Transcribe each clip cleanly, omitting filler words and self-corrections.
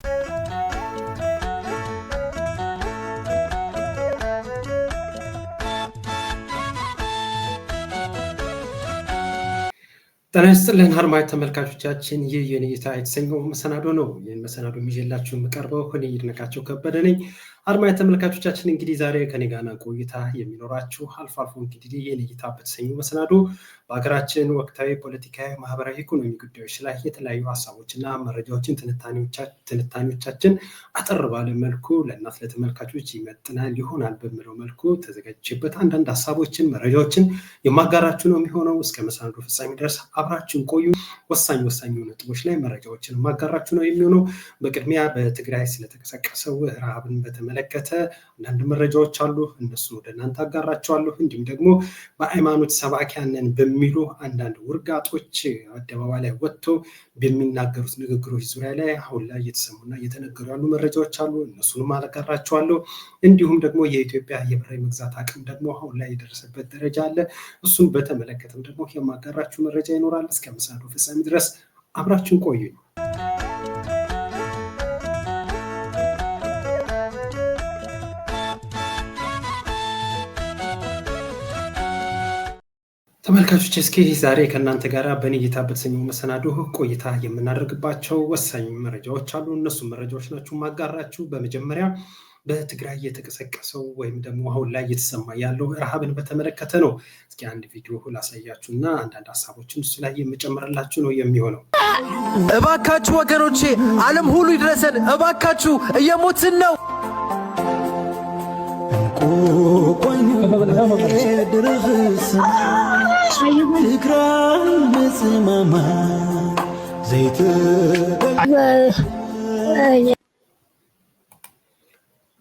ጤና ይስጥልን አድማጭ ተመልካቾቻችን፣ ይህ የኔታ የተሰኘው መሰናዶ ነው። ይህን መሰናዶ ይዤላችሁ የምቀርበው እኔ ይድነቃቸው ከበደ ነኝ። አድማጭ ተመልካቾቻችን እንግዲህ ዛሬ ከኔ ጋር ቆይታ የሚኖራችሁ አልፎ አልፎ እንግዲህ የኔታ በተሰኘው መሰናዶ በሀገራችን ወቅታዊ ፖለቲካዊ፣ ማህበራዊ፣ ኢኮኖሚ ጉዳዮች ላይ የተለያዩ ሀሳቦችና መረጃዎችን ትንታኔዎቻችን አጠር ባለ መልኩ ለእናት ለተመልካቾች ይመጥናል ይሆናል በሚለው መልኩ ተዘጋጅቼበት አንዳንድ ሀሳቦችን መረጃዎችን የማጋራችሁ ነው የሚሆነው። እስከ መሰናዶ ፍጻሜ ድረስ አብራችን ቆዩ። ወሳኝ ነጥቦች ላይ መረጃዎችን ማጋራችሁ ነው የሚሆነው። በቅድሚያ በትግራይ ስለተቀሰቀሰው ረሃብን በተመለከተ አንዳንድ መረጃዎች አሉ፣ እነሱ ወደ እናንተ አጋራቸዋለሁ። እንዲሁም ደግሞ በሃይማኖት ሰባኪያንን በሚሉ አንዳንድ ውርጋጦች አደባባይ ላይ ወጥቶ በሚናገሩት ንግግሮች ዙሪያ ላይ አሁን ላይ እየተሰሙና እየተነገሩ ያሉ መረጃዎች አሉ፣ እነሱንም አጋራቸዋለሁ። እንዲሁም ደግሞ የኢትዮጵያ የብር መግዛት አቅም ደግሞ አሁን ላይ የደረሰበት ደረጃ አለ፣ እሱን በተመለከተም ደግሞ የማጋራችሁ መረጃ ይኖራል። እስከ መሰናዶ ፍጻሜ ድረስ አብራችን ቆዩ። ተመልካቾች እስኪ ዛሬ ከእናንተ ጋር በኔታ በተሰኘው መሰናዶ ቆይታ የምናደርግባቸው ወሳኝ መረጃዎች አሉ። እነሱ መረጃዎች ናቸው ማጋራችሁ። በመጀመሪያ በትግራይ የተቀሰቀሰው ወይም ደግሞ አሁን ላይ እየተሰማ ያለው ረሃብን በተመለከተ ነው። እስኪ አንድ ቪዲዮ ላሳያችሁና አንዳንድ ሀሳቦችን እሱ ላይ የምጨምርላችሁ ነው የሚሆነው። እባካችሁ ወገኖቼ፣ ዓለም ሁሉ ይድረሰን እባካችሁ፣ እየሞትን ነው።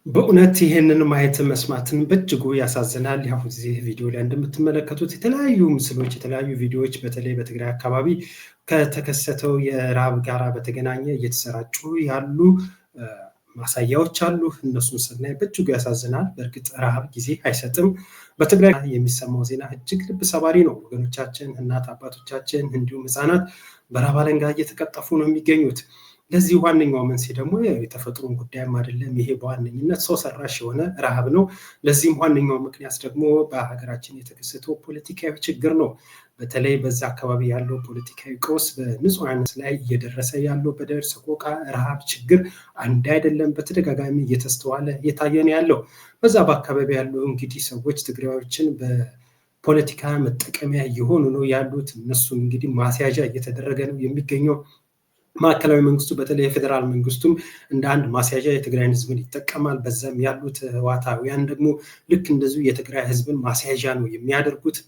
በእውነት ይህንን ማየት መስማትን በእጅጉ ያሳዝናል። ያው እዚህ ቪዲዮ ላይ እንደምትመለከቱት የተለያዩ ምስሎች፣ የተለያዩ ቪዲዮዎች በተለይ በትግራይ አካባቢ ከተከሰተው የረሃብ ጋራ በተገናኘ እየተሰራጩ ያሉ ማሳያዎች አሉ። እነሱን ስናይ በእጅጉ ያሳዝናል። በእርግጥ ረሃብ ጊዜ አይሰጥም። በትግራይ የሚሰማው ዜና እጅግ ልብ ሰባሪ ነው። ወገኖቻችን፣ እናት አባቶቻችን እንዲሁም ህፃናት በረሃብ አለንጋ እየተቀጠፉ ነው የሚገኙት። ለዚህ ዋነኛው መንስኤ ደግሞ የተፈጥሮን ጉዳይም አይደለም። ይሄ በዋነኝነት ሰው ሰራሽ የሆነ ረሃብ ነው። ለዚህም ዋነኛው ምክንያት ደግሞ በሀገራችን የተከሰተው ፖለቲካዊ ችግር ነው። በተለይ በዛ አካባቢ ያለው ፖለቲካዊ ቀውስ በንጹሃን ላይ እየደረሰ ያለው በደል፣ ሰቆቃ፣ ረሃብ፣ ችግር አንድ አይደለም፣ በተደጋጋሚ እየተስተዋለ እየታየ ነው ያለው። በዛ በአካባቢ ያለው እንግዲህ ሰዎች ትግራዮችን በፖለቲካ መጠቀሚያ እየሆኑ ነው ያሉት። እነሱም እንግዲህ ማስያዣ እየተደረገ ነው የሚገኘው። ማዕከላዊ መንግስቱ በተለይ የፌዴራል መንግስቱም እንደ አንድ ማስያዣ የትግራይን ህዝብን ይጠቀማል። በዛም ያሉት ህወሓታውያን ደግሞ ልክ እንደዚሁ የትግራይ ህዝብን ማስያዣ ነው የሚያደርጉት።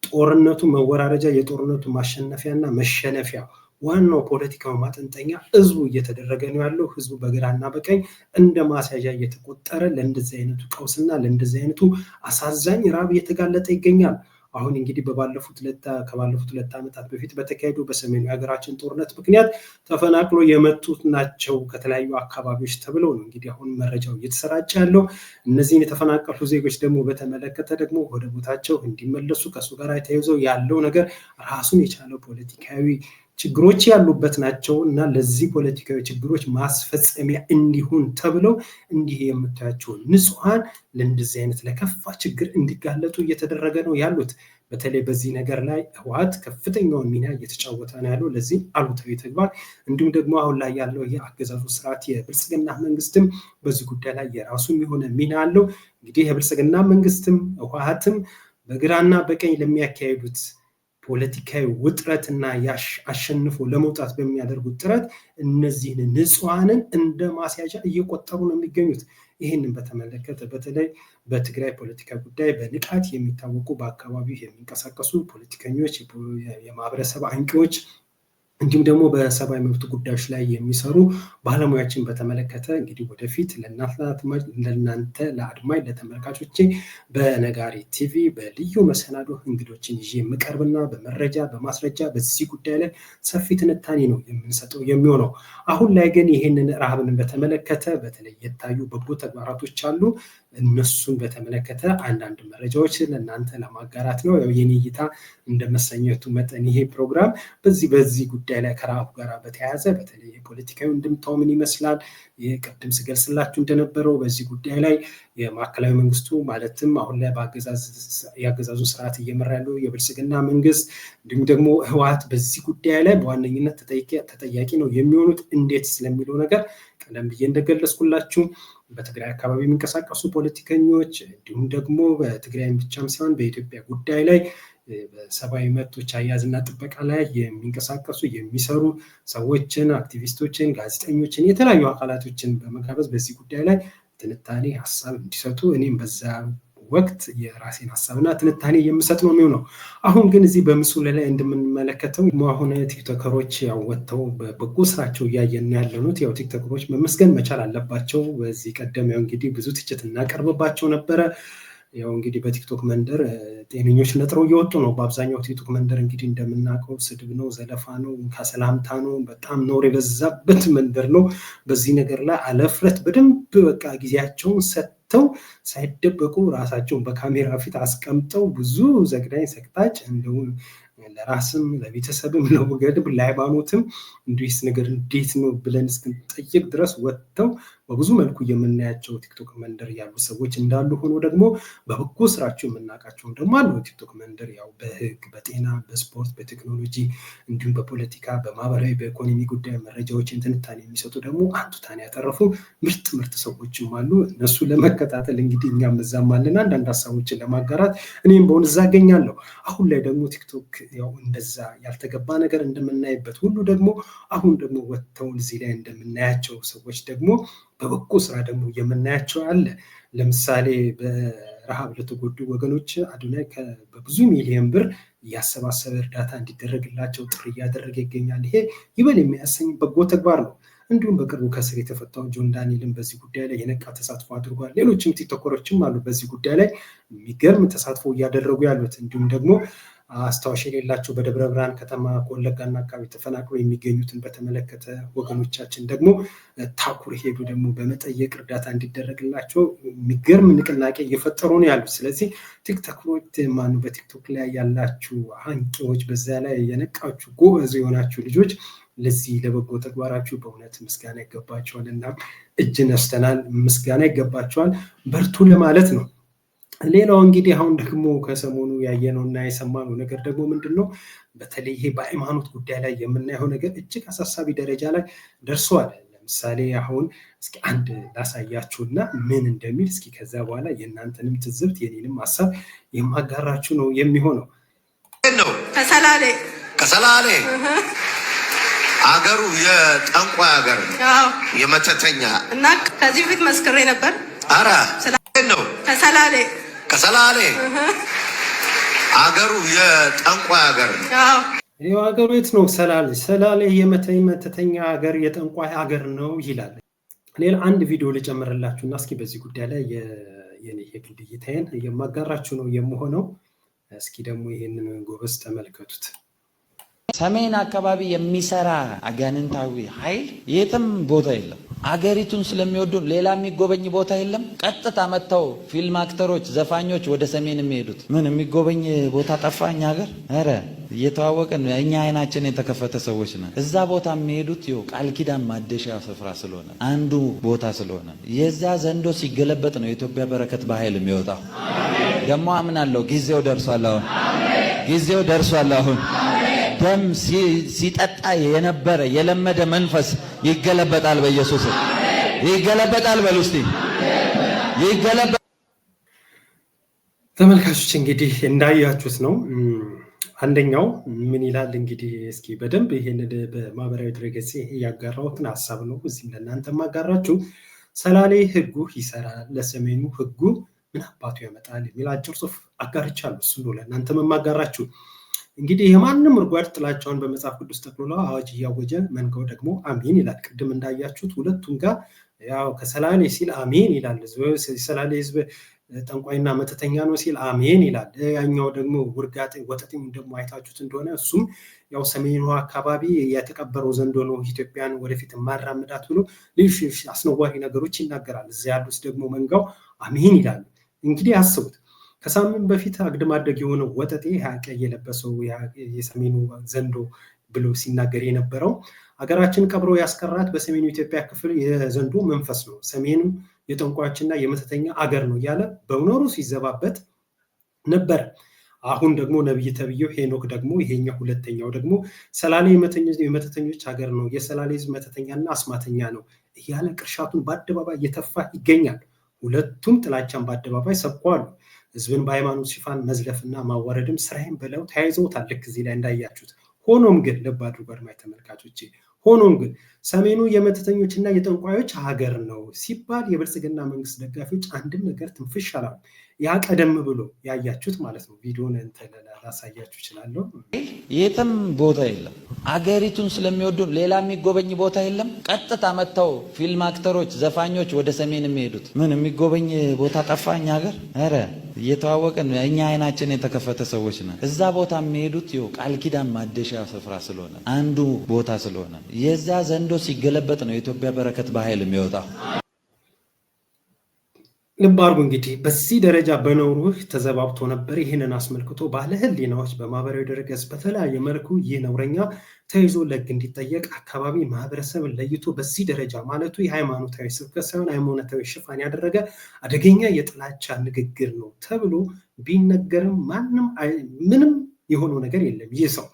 ጦርነቱ መወራረጃ፣ የጦርነቱ ማሸነፊያና መሸነፊያ ዋናው ፖለቲካው ማጠንጠኛ ህዝቡ እየተደረገ ነው ያለው። ህዝቡ በግራና በቀኝ እንደ ማስያዣ እየተቆጠረ ለእንደዚህ አይነቱ ቀውስና ለእንደዚህ አይነቱ አሳዛኝ ረሃብ እየተጋለጠ ይገኛል። አሁን እንግዲህ ከባለፉት 2 ዓመታት በፊት በተካሄዱ በሰሜኑ የሀገራችን ጦርነት ምክንያት ተፈናቅሎ የመጡት ናቸው ከተለያዩ አካባቢዎች ተብለው ነው እንግዲህ አሁን መረጃው እየተሰራጨ ያለው። እነዚህን የተፈናቀሉ ዜጎች ደግሞ በተመለከተ ደግሞ ወደ ቦታቸው እንዲመለሱ ከእሱ ጋር ተያይዘው ያለው ነገር ራሱን የቻለው ፖለቲካዊ ችግሮች ያሉበት ናቸው እና ለዚህ ፖለቲካዊ ችግሮች ማስፈጸሚያ እንዲሆን ተብለው እንዲህ የምታያቸው ንጹሃን ለእንደዚህ አይነት ለከፋ ችግር እንዲጋለጡ እየተደረገ ነው ያሉት። በተለይ በዚህ ነገር ላይ ህወሓት ከፍተኛውን ሚና እየተጫወተ ነው ያለው ለዚህ አሉታዊ ተግባር። እንዲሁም ደግሞ አሁን ላይ ያለው የአገዛዙ ስርዓት የብልጽግና መንግስትም በዚህ ጉዳይ ላይ የራሱ የሆነ ሚና አለው። እንግዲህ የብልጽግና መንግስትም ህወሓትም በግራና በቀኝ ለሚያካሄዱት ፖለቲካዊ ውጥረትና አሸንፎ ለመውጣት በሚያደርጉት ጥረት እነዚህን ንጹሃንን እንደ ማስያዣ እየቆጠሩ ነው የሚገኙት። ይህንን በተመለከተ በተለይ በትግራይ ፖለቲካ ጉዳይ በንቃት የሚታወቁ በአካባቢው የሚንቀሳቀሱ ፖለቲከኞች፣ የማህበረሰብ አንቂዎች እንዲሁም ደግሞ በሰብአዊ መብት ጉዳዮች ላይ የሚሰሩ ባለሙያዎችን በተመለከተ እንግዲህ ወደፊት ለእናንተ ለአድማጭ ለተመልካቾቼ በነጋሪት ቲቪ በልዩ መሰናዶ እንግዶችን ይዤ የምቀርብና በመረጃ በማስረጃ በዚህ ጉዳይ ላይ ሰፊ ትንታኔ ነው የምንሰጠው የሚሆነው። አሁን ላይ ግን ይህንን ረሃብን በተመለከተ በተለይ የታዩ በጎ ተግባራቶች አሉ። እነሱን በተመለከተ አንዳንድ መረጃዎችን ለእናንተ ለማጋራት ነው። ያው የኔ እይታ እንደመሰኘቱ መጠን ይሄ ፕሮግራም በዚህ ጉዳይ ላይ ከረሃቡ ጋር በተያያዘ በተለይ የፖለቲካዊ እንድምታው ምን ይመስላል፣ ቅድም ስገልጽላችሁ እንደነበረው በዚህ ጉዳይ ላይ የማዕከላዊ መንግስቱ ማለትም አሁን ላይ የአገዛዙ ስርዓት እየመራ ያለው የብልጽግና መንግስት እንዲሁም ደግሞ ህወሓት በዚህ ጉዳይ ላይ በዋነኝነት ተጠያቂ ነው የሚሆኑት እንዴት ስለሚለው ነገር ቀደም ብዬ እንደገለጽኩላችሁ በትግራይ አካባቢ የሚንቀሳቀሱ ፖለቲከኞች እንዲሁም ደግሞ በትግራይ ብቻም ሳይሆን በኢትዮጵያ ጉዳይ ላይ በሰብአዊ መብቶች አያያዝና ጥበቃ ላይ የሚንቀሳቀሱ የሚሰሩ ሰዎችን፣ አክቲቪስቶችን፣ ጋዜጠኞችን፣ የተለያዩ አካላቶችን በመጋበዝ በዚህ ጉዳይ ላይ ትንታኔ ሀሳብ እንዲሰጡ እኔም በዛ ወቅት የራሴን ሀሳብና ትንታኔ የምሰጥ ነው የሚሆነው። አሁን ግን እዚህ በምስሉ ላይ እንደምንመለከተው አሁን ቲክቶከሮች ያወጥተው በበጎ ስራቸው እያየን ያለኑት ያው ቲክቶከሮች መመስገን መቻል አለባቸው። በዚህ ቀደም ያው እንግዲህ ብዙ ትችት እናቀርብባቸው ነበረ። ያው እንግዲህ በቲክቶክ መንደር ጤነኞች ነጥረው እየወጡ ነው። በአብዛኛው ቲክቶክ መንደር እንግዲህ እንደምናውቀው ስድብ ነው፣ ዘለፋ ነው፣ ከሰላምታ ነው፣ በጣም ነውር የበዛበት መንደር ነው። በዚህ ነገር ላይ አለፍረት በደንብ በቃ ጊዜያቸውን ሰጥተው ሳይደበቁ ራሳቸውን በካሜራ ፊት አስቀምጠው ብዙ ዘግናኝ ሰቅጣጭ እንደውም ለራስም ለቤተሰብም ለወገንም ለሃይማኖትም እንዲህስ ነገር እንዴት ነው ብለን እስክንጠይቅ ድረስ ወጥተው በብዙ መልኩ የምናያቸው ቲክቶክ መንደር ያሉ ሰዎች እንዳሉ ሆኖ ደግሞ በበጎ ስራቸው የምናውቃቸውን ደግሞ አሉ። ቲክቶክ መንደር ያው በህግ፣ በጤና፣ በስፖርት፣ በቴክኖሎጂ እንዲሁም በፖለቲካ፣ በማህበራዊ፣ በኢኮኖሚ ጉዳይ መረጃዎችን ትንታኔ የሚሰጡ ደግሞ አንቱታን ያተረፉ ምርጥ ሰዎችም አሉ። እነሱ ለመከታተል እንግዲህ እኛም እዛም አለን አንዳንድ ሀሳቦችን ለማጋራት እኔም በሆን እዛ አገኛለሁ። አሁን ላይ ደግሞ ቲክቶክ ያው እንደዛ ያልተገባ ነገር እንደምናይበት ሁሉ ደግሞ አሁን ደግሞ ወጥተው እዚህ ላይ እንደምናያቸው ሰዎች ደግሞ በበጎ ስራ ደግሞ የምናያቸው አለ። ለምሳሌ በረሃብ ለተጎዱ ወገኖች አዶናይ በብዙ ሚሊዮን ብር እያሰባሰበ እርዳታ እንዲደረግላቸው ጥሪ እያደረገ ይገኛል። ይሄ ይበል የሚያሰኝ በጎ ተግባር ነው። እንዲሁም በቅርቡ ከስር የተፈታው ጆን ዳንኤልን በዚህ ጉዳይ ላይ የነቃ ተሳትፎ አድርጓል። ሌሎችም ቲክቶከሮችም አሉ በዚህ ጉዳይ ላይ የሚገርም ተሳትፎ እያደረጉ ያሉት። እንዲሁም ደግሞ አስታዋሽ የሌላቸው በደብረ ብርሃን ከተማ ከወለጋና አካባቢ ተፈናቅለው የሚገኙትን በተመለከተ ወገኖቻችን ደግሞ ታኩር ሄዱ ደግሞ በመጠየቅ እርዳታ እንዲደረግላቸው የሚገርም ንቅናቄ እየፈጠሩ ነው ያሉት። ስለዚህ ቲክቶከሮች በቲክቶክ ላይ ያላችሁ አንቂዎች፣ በዛ ላይ የነቃችሁ ጎበዝ የሆናችሁ ልጆች ለዚህ ለበጎ ተግባራችሁ በእውነት ምስጋና ይገባቸዋል እና እጅ ነስተናል፣ ምስጋና ይገባቸዋል። በርቱ ለማለት ነው። ሌላው እንግዲህ አሁን ደግሞ ከሰሞኑ ያየነው እና የሰማነው ነገር ደግሞ ምንድነው? በተለይ ይሄ በሃይማኖት ጉዳይ ላይ የምናየው ነገር እጅግ አሳሳቢ ደረጃ ላይ ደርሷል። ለምሳሌ አሁን እስኪ አንድ ላሳያችሁና ምን እንደሚል እስኪ ከዛ በኋላ የእናንተንም ትዝብት የኔንም ሀሳብ የማጋራችሁ ነው የሚሆነው። ከሰላሌ አገሩ የጠንቋይ ሀገር ነው፣ የመተተኛ እና ከዚህ በፊት መስክሬ ነበር። አረ ነው ከሰላሌ አገሩ የጠንቋይ ሀገር ነው። ይሄው ሀገሩ የት ነው? ሰላሌ የመተተኛ ሀገር የጠንቋይ ሀገር ነው ይላል። ሌላ አንድ ቪዲዮ ልጨምርላችሁ እና እስኪ በዚህ ጉዳይ ላይ የኔ የግል እይታዬን የማጋራችሁ ነው የምሆነው። እስኪ ደግሞ ይሄንን ጎበዝ ተመልከቱት። ሰሜን አካባቢ የሚሰራ አጋንንታዊ ኃይል የትም ቦታ የለም። አገሪቱን ስለሚወዱ ሌላ የሚጎበኝ ቦታ የለም። ቀጥታ መጥተው ፊልም አክተሮች፣ ዘፋኞች ወደ ሰሜን የሚሄዱት ምን የሚጎበኝ ቦታ ጠፋ? እኛ ሀገር ኧረ እየተዋወቅን እኛ አይናችን የተከፈተ ሰዎች ነን። እዛ ቦታ የሚሄዱት ይኸው ቃል ኪዳን ማደሻ ስፍራ ስለሆነ አንዱ ቦታ ስለሆነ የዛ ዘንዶ ሲገለበጥ ነው የኢትዮጵያ በረከት በኃይል የሚወጣው። ደግሞ አምናለሁ ጊዜው ደርሷል። አሁን ጊዜው ደርሷል። አሁን ደም ሲጠጣ የነበረ የለመደ መንፈስ ይገለበጣል። በኢየሱስ ይገለበጣል። በሉ እስቲ ይገለበጣል። ተመልካቾች እንግዲህ እንዳያችሁት ነው። አንደኛው ምን ይላል እንግዲህ እስኪ በደንብ ይሄንን በማህበራዊ ድረገጽ ያጋራሁትን ሀሳብ ነው እዚህም ለእናንተ ማጋራችሁ። ሰላሌ ህጉ ይሰራል፣ ለሰሜኑ ህጉ ምን አባቱ ያመጣል የሚል አጭር ጽሑፍ አጋርቻለሁ። እሱ ነው ለእናንተ መማጋራችሁ። እንግዲህ የማንም ርጓድ ጥላቻውን በመጽሐፍ ቅዱስ ጠቅልሎ አዋጅ እያወጀ መንጋው ደግሞ አሜን ይላል። ቅድም እንዳያችሁት ሁለቱም ጋር ያው ከሰላሌ ሲል አሜን ይላል። ሰላሌ ህዝብ ጠንቋይና መተተኛ ነው ሲል አሜን ይላል። ያኛው ደግሞ ውርጋጤ ወጠጤም ደግሞ አይታችሁት እንደሆነ እሱም ያው ሰሜኑ አካባቢ የተቀበረው ዘንዶ ነው ኢትዮጵያን ወደፊት ማራመዳት ብሎ ሌሎች አስነዋሪ ነገሮች ይናገራል። እዚያ ያሉት ደግሞ መንጋው አሜን ይላል። እንግዲህ አስቡት ከሳምንት በፊት አግድም አደግ የሆነው ወጠጤ ቀይ የለበሰው የሰሜኑ ዘንዶ ብሎ ሲናገር የነበረው ሀገራችን ቀብሮ ያስቀራት በሰሜኑ ኢትዮጵያ ክፍል የዘንዶ መንፈስ ነው፣ ሰሜኑ የጠንቋዮችና የመተተኛ አገር ነው እያለ በኖሩ ሲዘባበት ነበር። አሁን ደግሞ ነብይ ተብዬው ሄኖክ ደግሞ ይሄኛው ሁለተኛው ደግሞ ሰላሌ የመተተኞች ሀገር ነው፣ የሰላሌ ህዝብ መተተኛና አስማተኛ ነው እያለ ቅርሻቱን በአደባባይ እየተፋ ይገኛል። ሁለቱም ጥላቻን በአደባባይ ሰብኳሉ። ህዝብን በሃይማኖት ሽፋን መዝለፍና ማዋረድም ስራዬን ብለው ተያይዘውታል። ልክ እዚህ ላይ እንዳያችሁት። ሆኖም ግን ልብ አድርጉ አድማጭ ተመልካቾቼ፣ ሆኖም ግን ሰሜኑ የመተተኞችና የጠንቋዮች ሀገር ነው ሲባል የብልጽግና መንግስት ደጋፊዎች አንድም ነገር ትንፍሽ አላሉ። ያ ቀደም ብሎ ያያችሁት ማለት ነው። ቪዲዮን ላሳያችሁ እችላለሁ። የትም ቦታ የለም። አገሪቱን ስለሚወዱ ሌላ የሚጎበኝ ቦታ የለም። ቀጥታ መጥተው ፊልም አክተሮች፣ ዘፋኞች ወደ ሰሜን የሚሄዱት ምን የሚጎበኝ ቦታ ጠፋ? እኛ ሀገር ኧረ እየተዋወቅን እኛ አይናችን የተከፈተ ሰዎች ነን። እዛ ቦታ የሚሄዱት ይኸው ቃል ኪዳን ማደሻ ስፍራ ስለሆነ አንዱ ቦታ ስለሆነ የዛ ዘንዶ ሲገለበጥ ነው የኢትዮጵያ በረከት በኃይል የሚወጣው። ልብ አድርጉ እንግዲህ በዚህ ደረጃ በነውሩ ተዘባብቶ ነበር። ይህንን አስመልክቶ ባለ ህሊናዎች በማህበራዊ ድረገጽ በተለያየ መልኩ ይህ ነውረኛ ተይዞ ለህግ እንዲጠየቅ አካባቢ ማህበረሰብን ለይቶ በዚህ ደረጃ ማለቱ የሃይማኖታዊ ስብከት ሳይሆን ሃይማኖታዊ ሽፋን ያደረገ አደገኛ የጥላቻ ንግግር ነው ተብሎ ቢነገርም ምንም የሆነው ነገር የለም ይህ ሰው።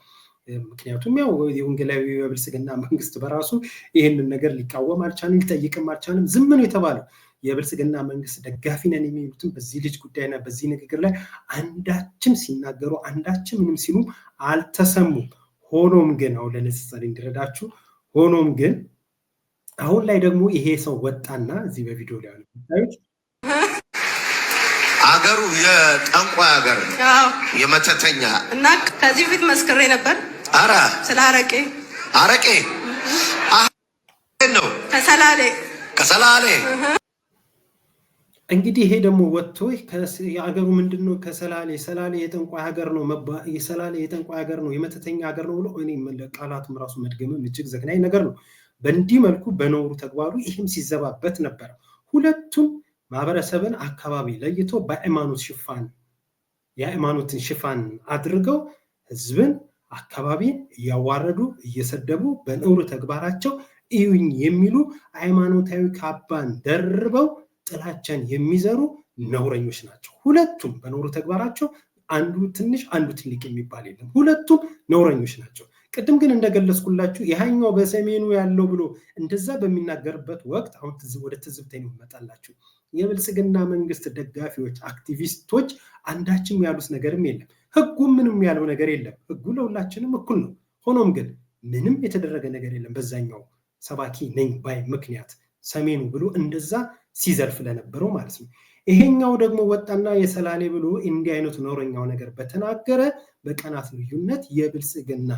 ምክንያቱም ያው የወንጌላዊ የብልጽግና መንግስት በራሱ ይህንን ነገር ሊቃወም አልቻለም፣ ሊጠይቅም አልቻለም። ዝም ነው የተባለው። የብልጽግና መንግስት ደጋፊ ነን የሚሉትም በዚህ ልጅ ጉዳይና በዚህ ንግግር ላይ አንዳችም ሲናገሩ አንዳችም ምንም ሲሉ አልተሰሙም። ሆኖም ግን አሁን ለንጽጽር እንዲረዳችሁ፣ ሆኖም ግን አሁን ላይ ደግሞ ይሄ ሰው ወጣና እዚህ በቪዲዮ ላይ ታዩት አገሩ የጠንቋይ ሀገር ነው፣ የመተተኛ እና ከዚህ በፊት መስክሬ ነበር። አራ ስለ አረቄ ነው ከሰላሌ እንግዲህ ይሄ ደግሞ ወጥቶ የአገሩ ምንድነው ከሰላሌ የጠንቋይ ሀገር ነው የሰላሌ የጠንቋይ ሀገር ነው የመተተኛ ሀገር ነው ብሎ እኔ ቃላቱም ራሱ መድገምም እጅግ ዘግናኝ ነገር ነው። በእንዲህ መልኩ በነውሩ ተግባሩ ይህም ሲዘባበት ነበር። ሁለቱም ማህበረሰብን አካባቢ ለይቶ የሃይማኖትን ሽፋን አድርገው ህዝብን አካባቢን እያዋረዱ እየሰደቡ በነውሩ ተግባራቸው እዩኝ የሚሉ ሃይማኖታዊ ካባን ደርበው ጥላቻን የሚዘሩ ነውረኞች ናቸው። ሁለቱም በነውሩ ተግባራቸው አንዱ ትንሽ አንዱ ትልቅ የሚባል የለም። ሁለቱም ነውረኞች ናቸው። ቅድም ግን እንደገለጽኩላችሁ የሃኛው በሰሜኑ ያለው ብሎ እንደዛ በሚናገርበት ወቅት አሁን ወደ ትዝብተኝ መጣላችሁ የብልጽግና መንግስት ደጋፊዎች አክቲቪስቶች አንዳችም ያሉት ነገርም የለም። ህጉም ምንም ያለው ነገር የለም። ህጉ ለሁላችንም እኩል ነው። ሆኖም ግን ምንም የተደረገ ነገር የለም። በዛኛው ሰባኪ ነኝ ባይ ምክንያት ሰሜኑ ብሎ እንደዛ ሲዘርፍ ለነበረው ማለት ነው። ይሄኛው ደግሞ ወጣና የሰላሌ ብሎ እንዲህ አይነቱ ነውረኛው ነገር በተናገረ በቀናት ልዩነት የብልጽግና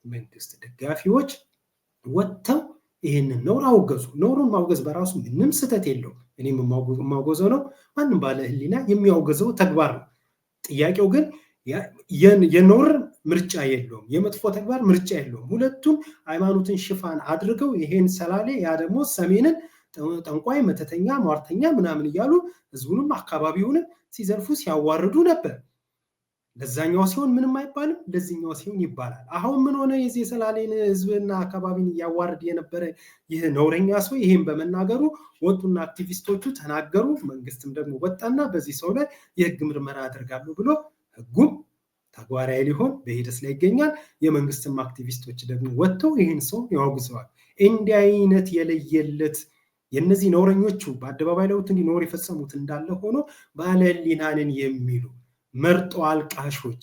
መንግስት ደጋፊዎች ወጥተው ይሄንን ነውር አወገዙ። ነውሩን ማውገዝ በራሱ ምንም ስህተት የለው። እኔም የማውገዘው ነው፣ ማንም ባለ ህሊና የሚያውገዘው ተግባር ነው። ጥያቄው ግን የነውር ምርጫ የለውም፣ የመጥፎ ተግባር ምርጫ የለውም። ሁለቱም ሃይማኖትን ሽፋን አድርገው ይሄን ሰላሌ ያ ደግሞ ሰሜንን ጠንቋይ መተተኛ ሟርተኛ ምናምን እያሉ ህዝቡንም አካባቢውንም ሲዘርፉ ሲያዋርዱ ነበር። ለዛኛው ሲሆን ምንም አይባልም፣ ለዚህኛው ሲሆን ይባላል። አሁን ምን ሆነ? የዚህ ሰላሌን ህዝብና አካባቢን እያዋርድ የነበረ ይህ ነውረኛ ሰው ይሄን በመናገሩ ወጡና አክቲቪስቶቹ ተናገሩ። መንግስትም ደግሞ ወጣና በዚህ ሰው ላይ የህግ ምርመራ አደርጋለሁ ብሎ ህጉም ተግባራዊ ሊሆን በሂደት ላይ ይገኛል። የመንግስትም አክቲቪስቶች ደግሞ ወጥተው ይህን ሰው ያወግዘዋል። እንዲህ አይነት የለየለት የነዚህ ነውረኞቹ በአደባባይ ላይ ወጥተው ነውር የፈጸሙት እንዳለ ሆኖ ባለ ህሊናንን የሚሉ መርጦ አልቃሾች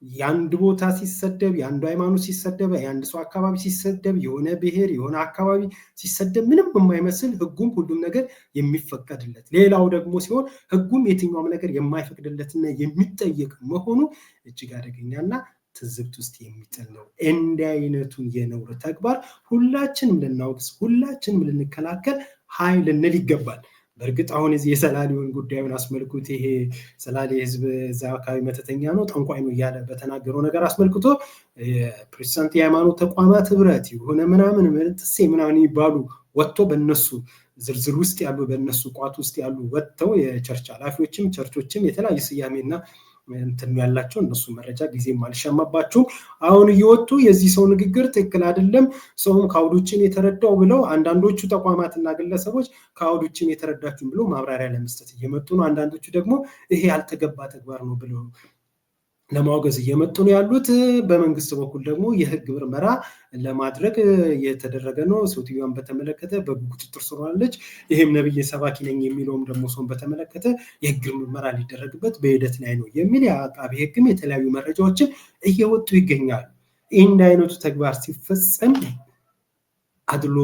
የአንድ ቦታ ሲሰደብ የአንዱ ሃይማኖት ሲሰደብ የአንድ ሰው አካባቢ ሲሰደብ የሆነ ብሔር የሆነ አካባቢ ሲሰደብ ምንም የማይመስል ህጉም ሁሉም ነገር የሚፈቀድለት ሌላው ደግሞ ሲሆን ህጉም የትኛውም ነገር የማይፈቅድለትና የሚጠየቅ መሆኑ እጅግ አደገኛና ትዝብት ውስጥ የሚጥል ነው። እንዲህ አይነቱን የነውር ተግባር ሁላችንም ልናወግዝ፣ ሁላችንም ልንከላከል ኃይል ልንል ይገባል። በእርግጥ አሁን እዚህ የሰላሌውን ጉዳዩን አስመልክቶ ይሄ ሰላሌ ህዝብ እዛ አካባቢ መተተኛ ነው ጠንቋይ ነው እያለ በተናገረው ነገር አስመልክቶ ፕሮቴስታንት የሃይማኖት ተቋማት ህብረት የሆነ ምናምን ጥሴ ምናምን ይባሉ ወጥቶ በእነሱ ዝርዝር ውስጥ ያሉ በእነሱ ቋት ውስጥ ያሉ ወጥተው የቸርች ኃላፊዎችም ቸርቾችም የተለያየ ስያሜና እንትን ያላቸው እነሱ መረጃ ጊዜም አልሻማባቸው አሁን እየወጡ የዚህ ሰው ንግግር ትክክል አይደለም ሰውም ካውዶችን የተረዳው ብለው አንዳንዶቹ ተቋማትና ግለሰቦች ካውዶችን የተረዳችሁ ብለው ማብራሪያ ለመስጠት እየመጡ ነው። አንዳንዶቹ ደግሞ ይሄ ያልተገባ ተግባር ነው ብለው ለማውገዝ እየመጡ ነው ያሉት። በመንግስት በኩል ደግሞ የህግ ምርመራ ለማድረግ የተደረገ ነው። ሴትዮዋን በተመለከተ በቁጥጥር ስር ዋለች። ይሄም ነብይ ሰባኪ ነኝ የሚለውም ደግሞ ሰውን በተመለከተ የህግ ምርመራ ሊደረግበት በሂደት ላይ ነው የሚል የአቃቤ ህግም የተለያዩ መረጃዎችን እየወጡ ይገኛሉ። እንዲህ አይነቱ ተግባር ሲፈጸም አድሎ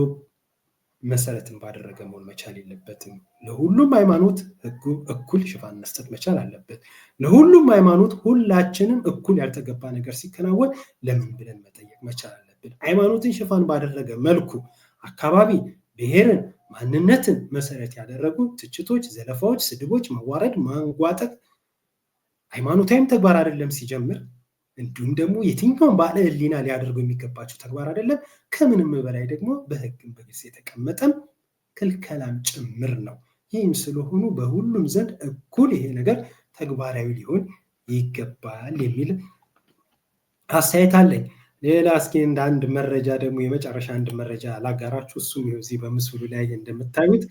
መሰረትን ባደረገ መሆን መቻል የለበትም። ለሁሉም ሃይማኖት ህጉ እኩል ሽፋን መስጠት መቻል አለበት። ለሁሉም ሃይማኖት ሁላችንም እኩል ያልተገባ ነገር ሲከናወን ለምን ብለን መጠየቅ መቻል አለብን። ሃይማኖትን ሽፋን ባደረገ መልኩ አካባቢ ብሔርን ማንነትን መሰረት ያደረጉ ትችቶች፣ ዘለፋዎች፣ ስድቦች፣ መዋረድ፣ ማንጓጠጥ ሃይማኖታዊም ተግባር አይደለም ሲጀምር እንዲሁም ደግሞ የትኛውም ባለ ህሊና ሊያደርገው የሚገባቸው ተግባር አይደለም። ከምንም በላይ ደግሞ በህግም በግልጽ የተቀመጠም ክልከላም ጭምር ነው። ይህም ስለሆኑ በሁሉም ዘንድ እኩል ይሄ ነገር ተግባራዊ ሊሆን ይገባል የሚል አስተያየት አለኝ። ሌላ እስኪ እንደ አንድ መረጃ ደግሞ የመጨረሻ አንድ መረጃ ላጋራችሁ። እሱም እዚህ በምስሉ ላይ እንደምታዩት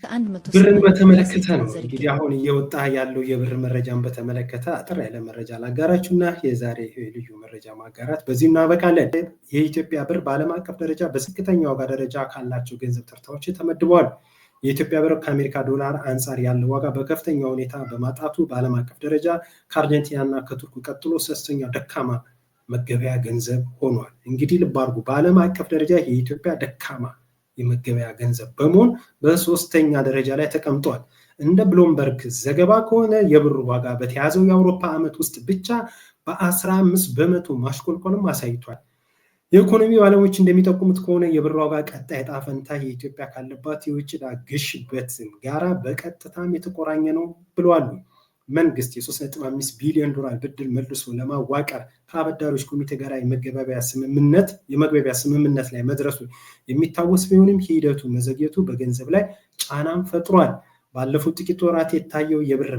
ብርን በተመለከተ ነው። እንግዲህ አሁን እየወጣ ያለው የብር መረጃን በተመለከተ አጥር ያለ መረጃ ላጋራችሁና የዛሬ ልዩ መረጃ ማጋራት በዚህ እናበቃለን። የኢትዮጵያ ብር በዓለም አቀፍ ደረጃ በዝቅተኛ ዋጋ ደረጃ ካላቸው ገንዘብ ተርታዎች ተመድበዋል። የኢትዮጵያ ብር ከአሜሪካ ዶላር አንጻር ያለው ዋጋ በከፍተኛ ሁኔታ በማጣቱ በዓለም አቀፍ ደረጃ ከአርጀንቲናና ከቱርክ ቀጥሎ ሶስተኛው ደካማ መገበያ ገንዘብ ሆኗል። እንግዲህ ልብ አድርጉ፣ በዓለም አቀፍ ደረጃ የኢትዮጵያ ደካማ የመገበያ ገንዘብ በመሆን በሶስተኛ ደረጃ ላይ ተቀምጧል። እንደ ብሉምበርግ ዘገባ ከሆነ የብሩ ዋጋ በተያዘው የአውሮፓ ዓመት ውስጥ ብቻ በ15% ማሽቆልቆልም አሳይቷል። የኢኮኖሚ ባለሙያዎች እንደሚጠቁሙት ከሆነ የብር ዋጋ ቀጣይ ዕጣ ፈንታ የኢትዮጵያ ካለባት የውጭ ዕዳ ግሽበት ጋራ በቀጥታም የተቆራኘ ነው ብለዋል። መንግስት የ3.5 ቢሊዮን ዶላር ብድር መልሶ ለማዋቀር ከአበዳሪዎች ኮሚቴ ጋር የመግባቢያ ስምምነት ላይ መድረሱ የሚታወስ ቢሆንም ሂደቱ መዘግየቱ በገንዘብ ላይ ጫናም ፈጥሯል። ባለፉት ጥቂት ወራት የታየው የብር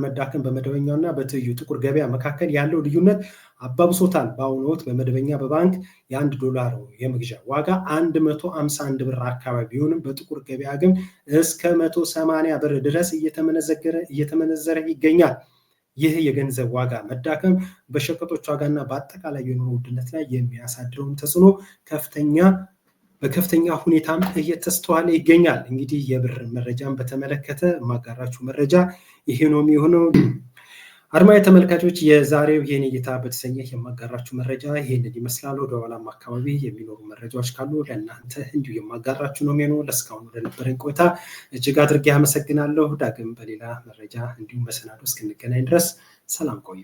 መዳከም በመደበኛውና በትይዩ ጥቁር ገበያ መካከል ያለው ልዩነት አባብሶታል። በአሁኑ ወቅት በመደበኛ በባንክ የ1 ዶላር የመግዣ ዋጋ 151 ብር አካባቢ ቢሆንም በጥቁር ገበያ ግን እስከ 180 ብር ድረስ እየተመነዘረ ይገኛል። ይህ የገንዘብ ዋጋ መዳከም በሸቀጦች ዋጋና በአጠቃላይ የኑሮ ውድነት ላይ የሚያሳድረውን ተጽዕኖ በከፍተኛ ሁኔታም እየተስተዋለ ይገኛል። እንግዲህ የብር መረጃን በተመለከተ ማጋራችሁ መረጃ ይሄ ነው የሚሆነው። አድማጭ ተመልካቾች የዛሬው የኔ እይታ በተሰኘ የማጋራችሁ መረጃ ይሄንን ይመስላል። ወደ ኋላም አካባቢ የሚኖሩ መረጃዎች ካሉ ለእናንተ እንዲሁ የማጋራችሁ ነው የሚሆነው። ለእስካሁን ለነበረን ቆይታ እጅግ አድርጌ አመሰግናለሁ። ዳግም በሌላ መረጃ እንዲሁም መሰናዶ እስክንገናኝ ድረስ ሰላም ቆዩ።